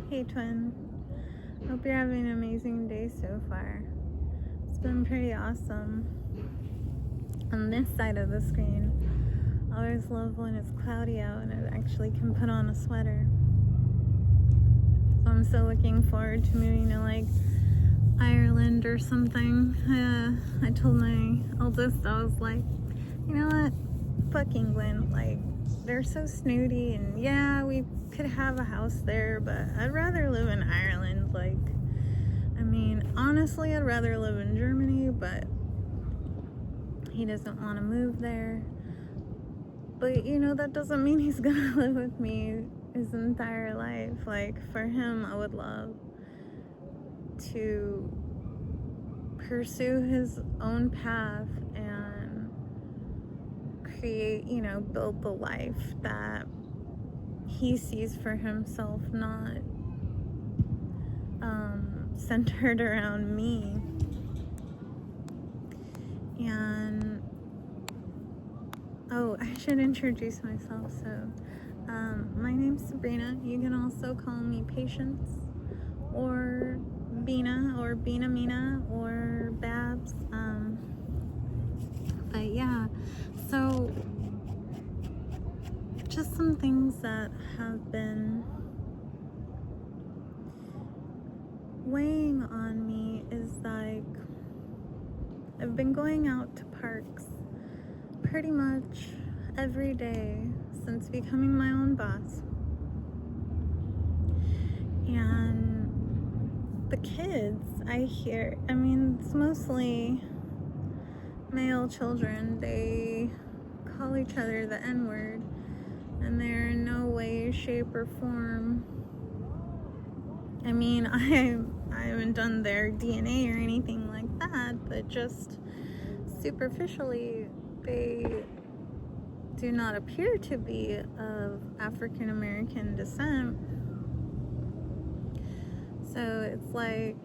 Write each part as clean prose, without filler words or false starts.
Hey twin, hope you're having an amazing day so far. It's been pretty awesome. On this side of the screen, I always love when it's cloudy out and I actually can put on a sweater. So I'm so looking forward to moving to like Ireland or something. I told my eldest, I was like, you know what, fuck England, like they're so snooty, and yeah, we could have a house there, but I'd rather live in Ireland. Like, I mean, honestly, I'd rather live in Germany, but he doesn't want to move there. But you know, that doesn't mean he's gonna live with me his entire life. Like, for him, I would love to pursue his own path and create, build the life that he sees for himself, not centered around me. And I should introduce myself. So my name's Sabrina. You can also call me Patience, or Bina, or Bina Mina, or Babs. But yeah, so just some things that have been weighing on me is like, I've been going out to parks pretty much every day since becoming my own boss. And the kids, I hear, I mean, it's mostly male children, they call each other the N-word, and they're in no way, shape, or form. I mean, I haven't done their DNA or anything like that, but just superficially, they do not appear to be of African American descent. So it's like,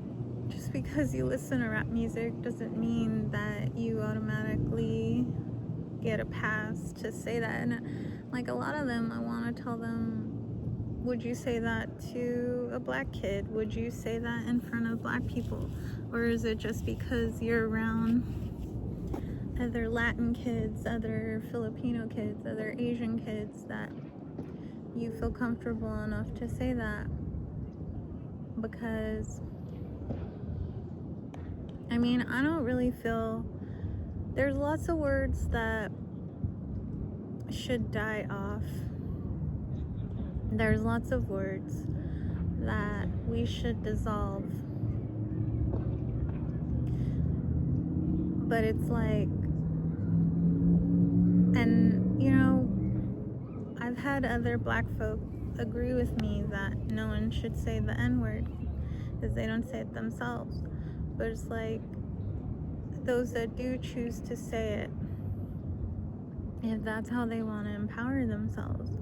just because you listen to rap music doesn't mean that you automatically get a pass to say that. And like, a lot of them, I want to tell them, would you say that to a black kid? Would you say that in front of black people? Or is it just because you're around other Latin kids, other Filipino kids, other Asian kids, that you feel comfortable enough to say that? Because, I mean, I don't really feel, there's lots of words that should die off. There's lots of words that we should dissolve. But it's like, and you know, I've had other black folk agree with me that no one should say the N-word because they don't say it themselves. But it's like, those that do choose to say it, if that's how they want to empower themselves,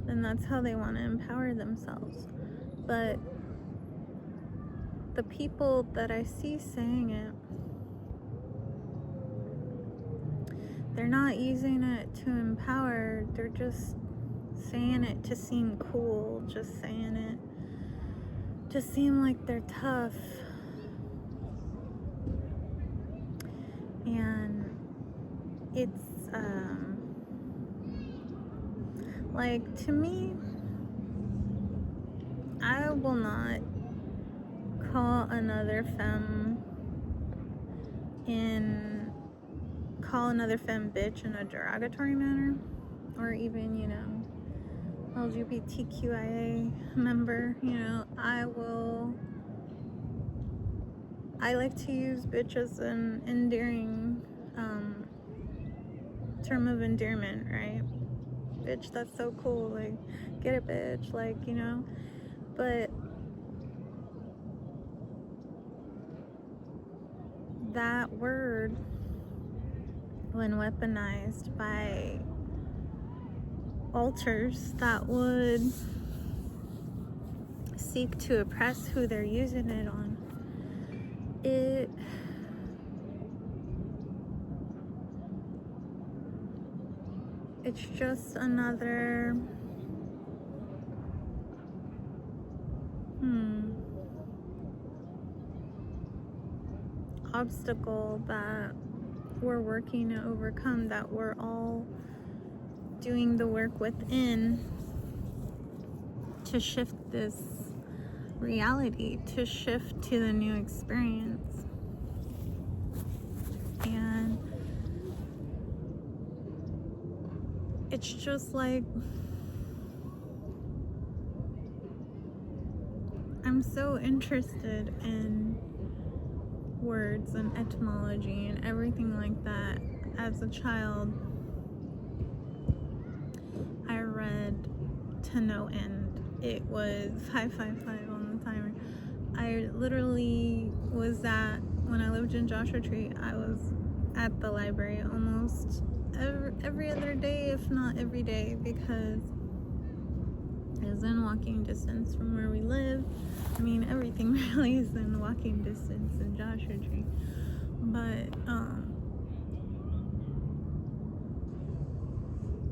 then that's how they want to empower themselves. But the people that I see saying it, they're not using it to empower, they're just saying it to seem cool, just saying it to seem like they're tough. And it's like, to me, I will not call another femme bitch in a derogatory manner, or even, LGBTQIA member. I like to use bitch as an endearing term of endearment, right? Bitch, that's so cool, like, get it, bitch, like, but that word, when weaponized by alters that would seek to oppress who they're using it on, it's just another obstacle that we're working to overcome, that we're all doing the work within to shift this reality, to shift to the new experience. And it's just like, I'm so interested in words and etymology and everything like that. As a child, I read to no end. It was 555 on the timer. I literally was at, when I lived in Joshua Tree, I was at the library almost every other day, if not every day, because it was in walking distance from where we live. I mean, everything really is in walking distance in Joshua Tree. But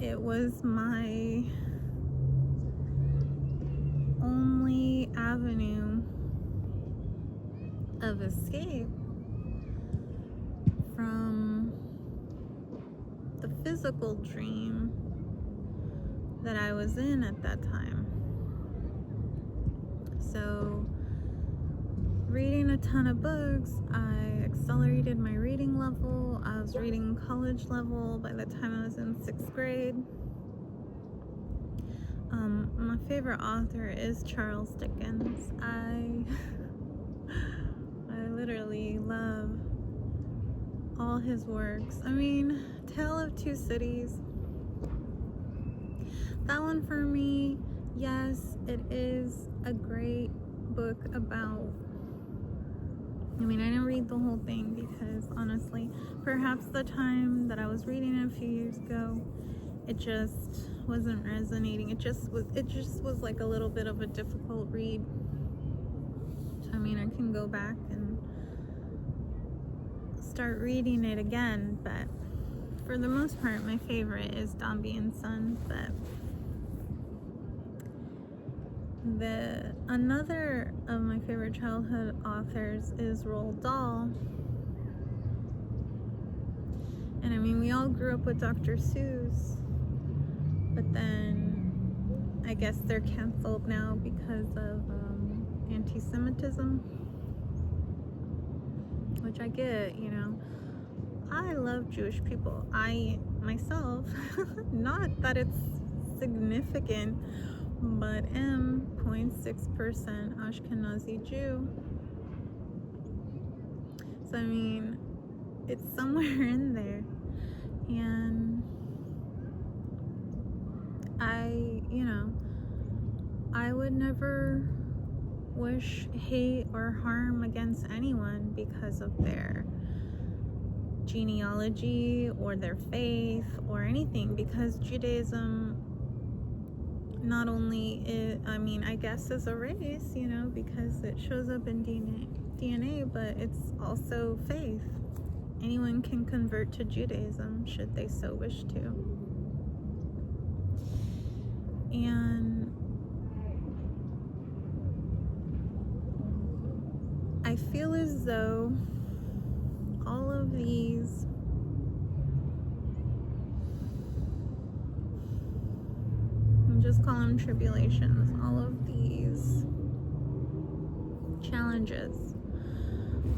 it was my only avenue of escape from the physical dream that I was in at that time. So, reading a ton of books, I accelerated my reading level. I was reading college level by the time I was in 6th grade. My favorite author is Charles Dickens. I literally love all his works. I mean, Tale of Two Cities, that one for me, yes, it is a great book about, I mean, I didn't read the whole thing because honestly, perhaps the time that I was reading it a few years ago, it just wasn't resonating. It just was like a little bit of a difficult read. So I mean, I can go back and start reading it again, but for the most part, my favorite is Dombey and Son. But another of my favorite childhood authors is Roald Dahl. And I mean, we all grew up with Dr. Seuss, but then I guess they're canceled now because of anti-Semitism, which I get, you know. I love Jewish people. I myself, not that it's significant, but am 0.6% Ashkenazi Jew. So I mean, it's somewhere in there. And I would never wish hate or harm against anyone because of their genealogy or their faith or anything, because Judaism not only I guess is a race, you know, because it shows up in DNA, but it's also faith. Anyone can convert to Judaism should they so wish to. And I feel as though all of these just call them tribulations, all of these challenges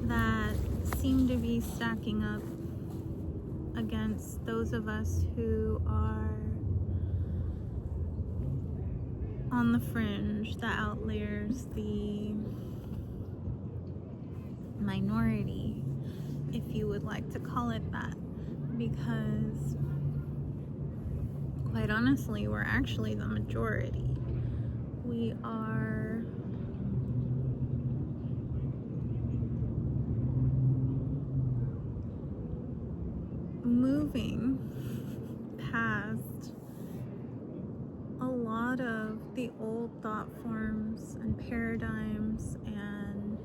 that seem to be stacking up against those of us who are on the fringe, the outliers, the minority, if you would like to call it that, because quite honestly, we're actually the majority. We are moving past a lot of the old thought forms and paradigms and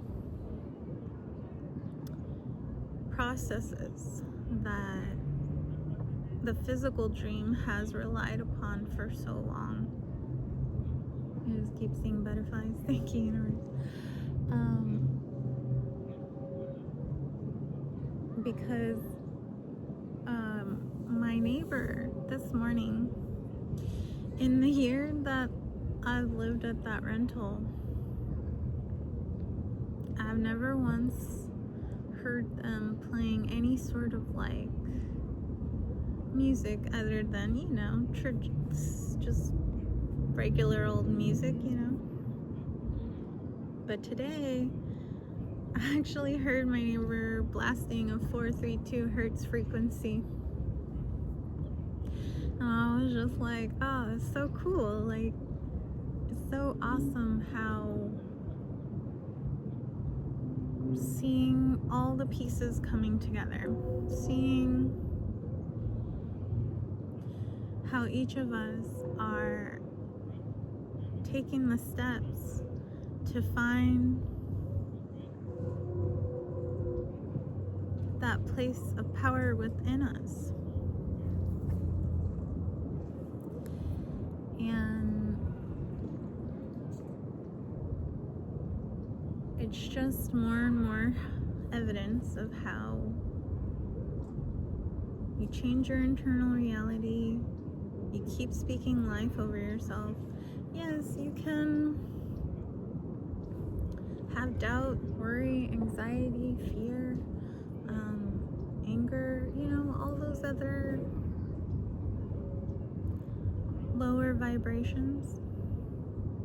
processes that the physical dream has relied upon for so long. I just keep seeing butterflies. Thank you, universe. because my neighbor this morning, in the year that I've lived at that rental, I've never once heard them playing any sort of like music other than, you know, church, just regular old music, you know. But today, I actually heard my neighbor blasting a 432 hertz frequency. And I was just like, oh, it's so cool. Like, it's so awesome how seeing all the pieces coming together, seeing how each of us are taking the steps to find that place of power within us. And it's just more and more evidence of how you change your internal reality, you keep speaking life over yourself. Yes, you can have doubt, worry, anxiety, fear, anger, you know, all those other lower vibrations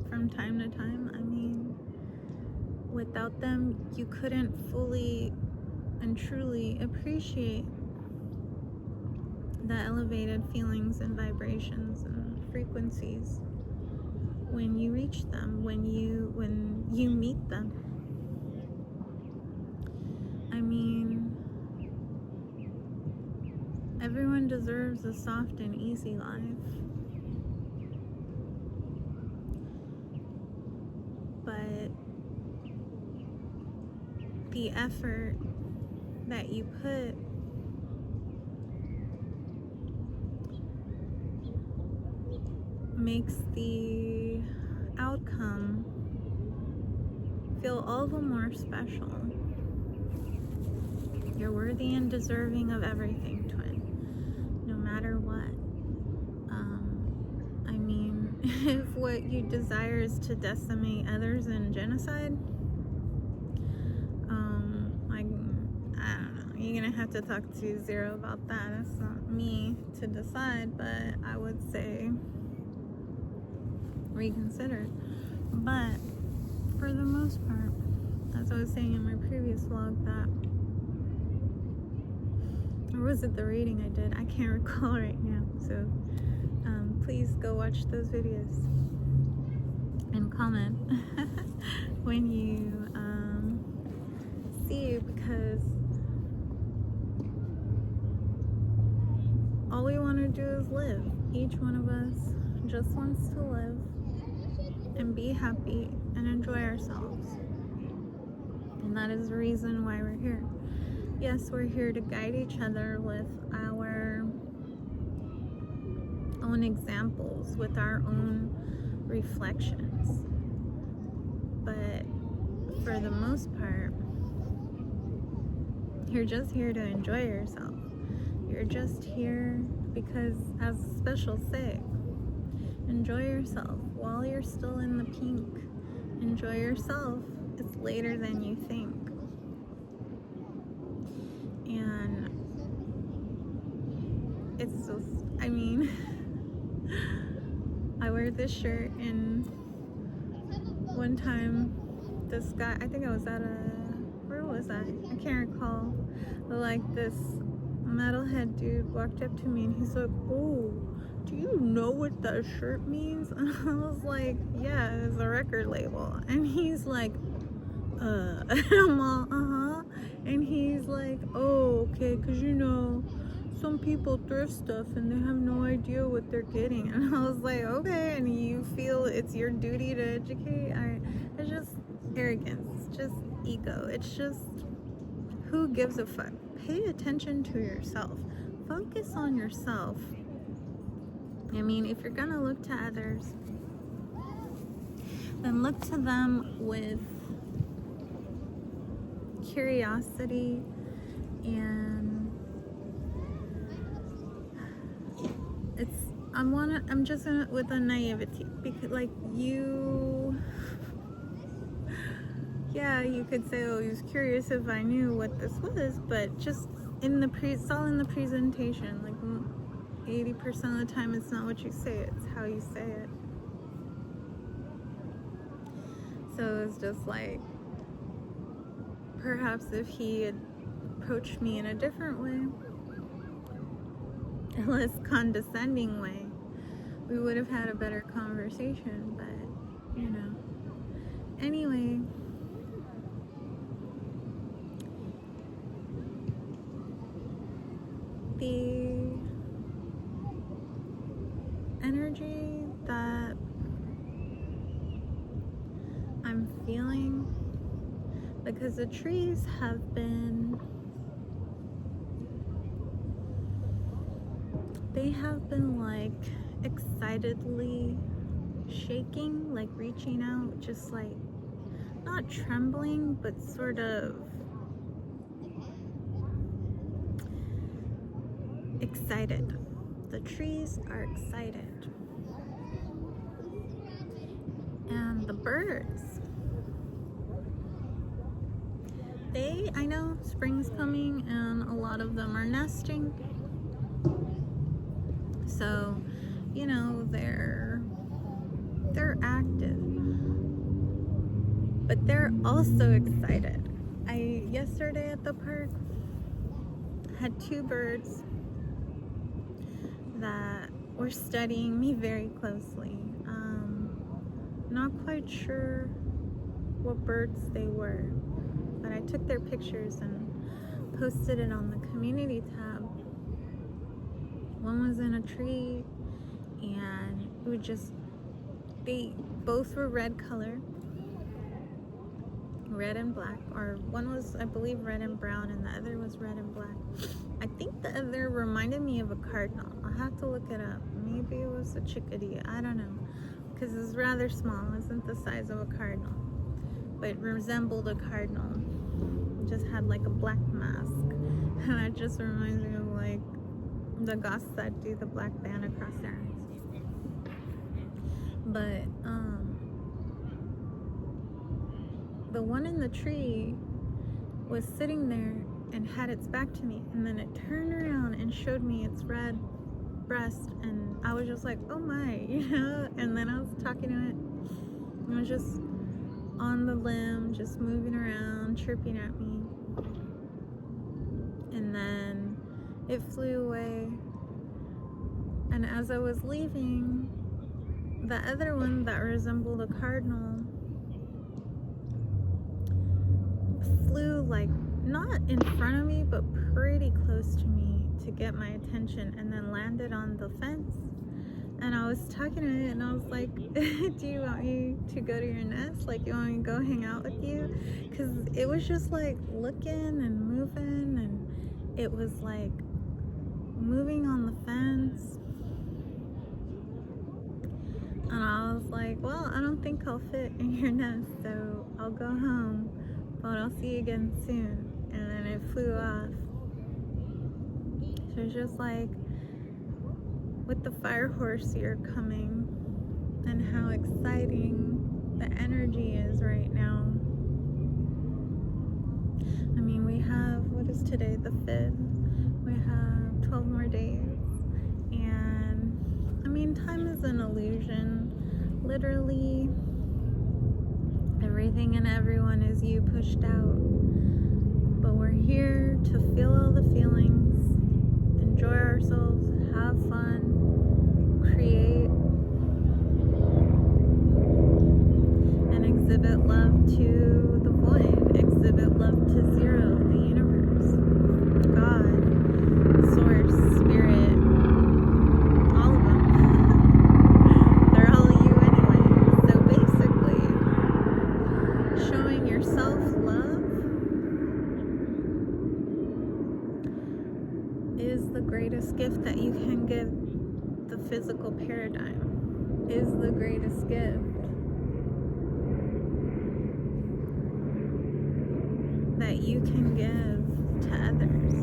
from time to time. I mean, without them, you couldn't fully and truly appreciate the elevated feelings and vibrations and frequencies when you reach them, when you meet them. I mean, everyone deserves a soft and easy life. But the effort that you put makes the outcome feel all the more special. You're worthy and deserving of everything, twin, no matter what. I mean, if what you desire is to decimate others in genocide, I don't know. You're gonna have to talk to Zero about that. That's not me to decide, but I would say reconsider. But for the most part, as I was saying in my previous vlog, that, or was it the reading I did? I can't recall right now. So please go watch those videos and comment when you see, because all we want to do is live. Each one of us just wants to live and be happy and enjoy ourselves. And that is the reason why we're here. Yes, we're here to guide each other with our own examples, with our own reflections. But for the most part, you're just here to enjoy yourself. You're just here because, as specials say, enjoy yourself while you're still in the pink. Enjoy yourself. It's later than you think. And it's just, I mean, I wear this shirt, and one time this guy, I think I was at where was I can't recall, but like this metalhead dude walked up to me and he's like, oh, do you know what that shirt means? And I was like, yeah, it's a record label. And he's like, and I'm all, uh-huh. And he's like, oh, okay, because you know, some people thrift stuff and they have no idea what they're getting. And I was like, okay, and you feel it's your duty to educate? It's just arrogance. It's just ego. It's just, who gives a fuck? Pay attention to yourself. Focus on yourself. I mean, if you're gonna look to others, then look to them with curiosity And I'm just gonna, with a naivety, because like yeah, you could say, oh, he was curious if I knew what this was, but just it's all in the presentation. Like 80% of the time, it's not what you say, it's how you say it. So it's just like, perhaps if he had approached me in a different way, a less condescending way, we would have had a better conversation. But you know, anyway, the energy that I'm feeling, because the trees have been like excitedly shaking, like reaching out, just like not trembling, but sort of excited. The trees are excited. And the birds, I know spring's coming and a lot of them are nesting. So, you know, they're active. But they're also excited. Yesterday at the park had two birds that were studying me very closely. Not quite sure what birds they were, but I took their pictures and posted it on the community tab. One was in a tree, and they both were red color, red and black, or one was, I believe, red and brown, and the other was red and black. I think the other reminded me of a cardinal. I'll have to look it up. Maybe it was a chickadee, I don't know, because it's rather small. It wasn't the size of a cardinal, but it resembled a cardinal. It just had like a black mask, and that just reminds me of like the goths that do the black band across their eyes. But the one in the tree was sitting there and had its back to me, and then it turned around and showed me its red breast, and I was just like, oh my, you know. And then I was talking to it, and it was just on the limb, just moving around, chirping at me. And then it flew away, and as I was leaving, the other one that resembled a cardinal flew, like, not in front of me, but pretty close to me to get my attention, and then landed on the fence. And I was talking to it, and I was like, do you want me to go to your nest? Like, you want me to go hang out with you? Because it was just like looking and moving, and it was like moving on the fence. And I was like, well, I don't think I'll fit in your nest, so I'll go home, but I'll see you again soon. And then it flew off. So it's just like, with the fire horse, you're coming, and how exciting the energy is right now. I mean, we have, what is today, the 5th? We have 12 more days. And I mean, time is an illusion. Literally, everything and everyone is you pushed out. But we're here to feel all the feelings, enjoy ourselves, have fun, create, and exhibit love to the void, exhibit love to zero, the universe, God, source, spirit, all of them. They're all you anyway. So basically, showing yourself love is the greatest gift that you can give the physical paradigm, is the greatest gift that you can give to others.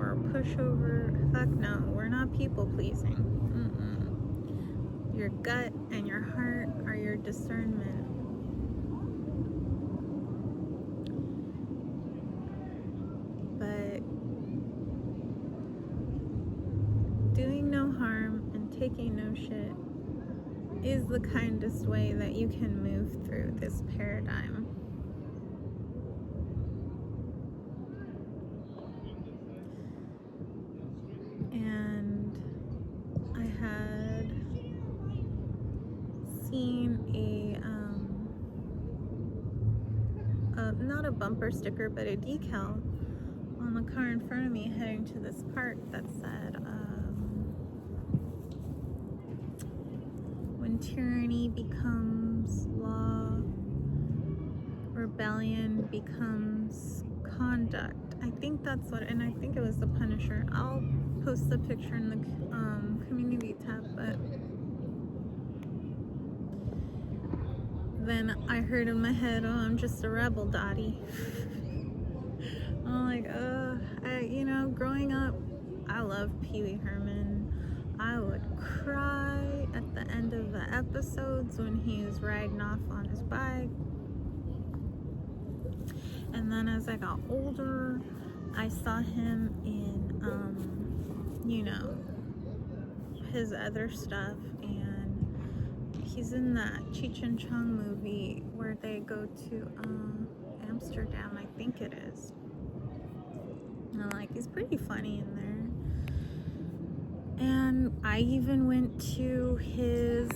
or pushover. Fuck no, we're not people pleasing. Your gut and your heart are your discernment. But doing no harm and taking no shit is the kindest way that you can move through this paradigm. And I had seen not a bumper sticker, but a decal on the car in front of me heading to this park that said, when tyranny becomes law, rebellion becomes conduct. I think that's what, and I think it was the Punisher. I'll post the picture in the community tab, but then I heard in my head, oh, I'm just a rebel, Dottie. I'm like, growing up, I loved Pee Wee Herman. I would cry at the end of the episodes when he was riding off on his bike. And then as I got older, I saw him in, his other stuff. And he's in that Cheech and Chong movie where they go to Amsterdam, I think it is. And he's pretty funny in there. And I even went to his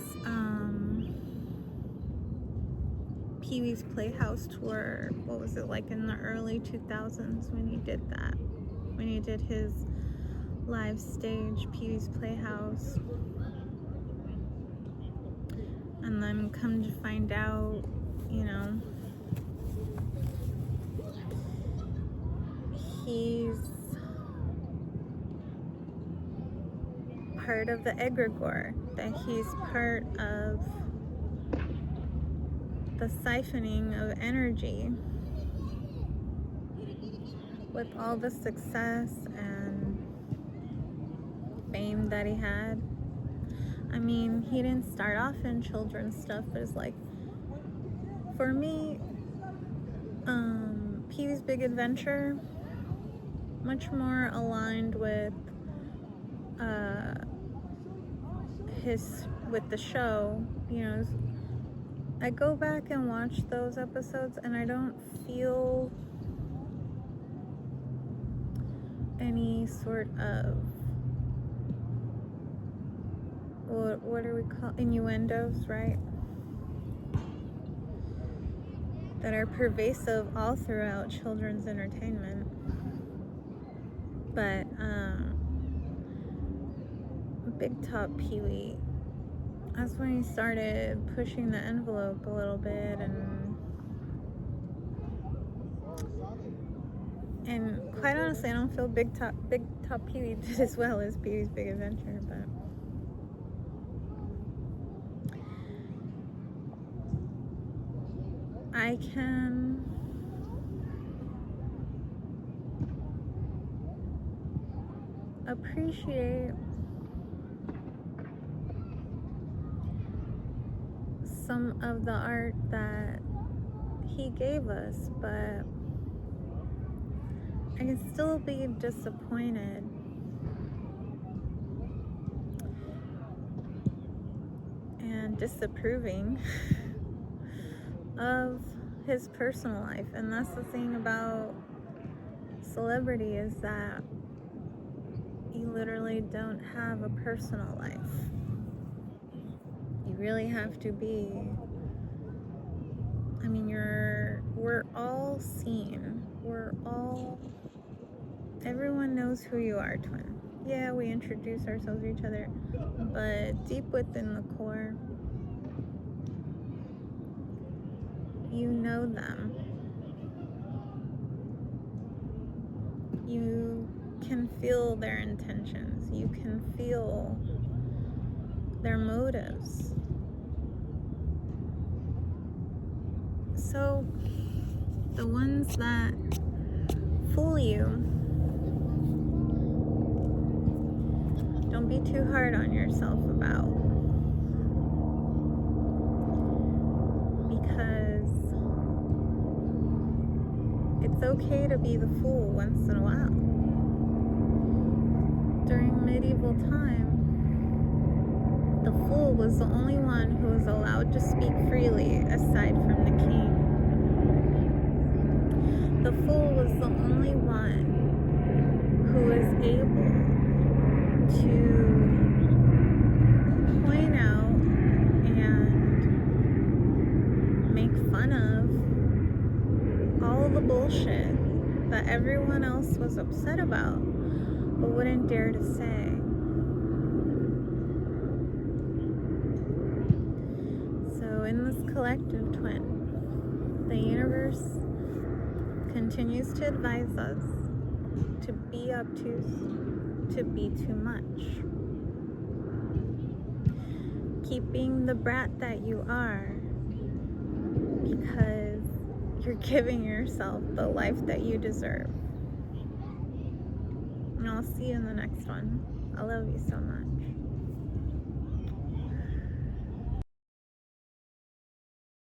Pee-wee's Playhouse tour. What was it, like in the early 2000s when he did that? When he did his live stage Pee-wee's Playhouse. And then come to find out, he's part of the egregore, that he's part of the siphoning of energy with all the success and fame that he had. I mean, he didn't start off in children's stuff, but it's like, for me, Pee-wee's Big Adventure, much more aligned with with the show. I go back and watch those episodes and I don't feel any sort of, what do we call, innuendos, right? That are pervasive all throughout children's entertainment. But Big Top Pee-wee, that's when he started pushing the envelope a little bit, and quite honestly, I don't feel Big Top Pee-wee did as well as Pee-wee's Big Adventure, but I can appreciate some of the art that he gave us, but I can still be disappointed and disapproving of his personal life. And that's the thing about celebrity, is that you literally don't have a personal life. You really have to be, I mean, we're all seen. Everyone knows who you are, twin. Yeah, we introduce ourselves to each other, but deep within the core, you know them. You can feel their intentions. You can feel their motives. So the ones that fool you be too hard on yourself about. Because it's okay to be the fool once in a while. During medieval time, the fool was the only one who was allowed to speak freely aside from the king. The fool was the only one who was able to point out and make fun of all the bullshit that everyone else was upset about but wouldn't dare to say. So in this collective twin, the universe continues to advise us to be obtuse, to be too much. Keep being the brat that you are, because you're giving yourself the life that you deserve. And I'll see you in the next one. I love you so much.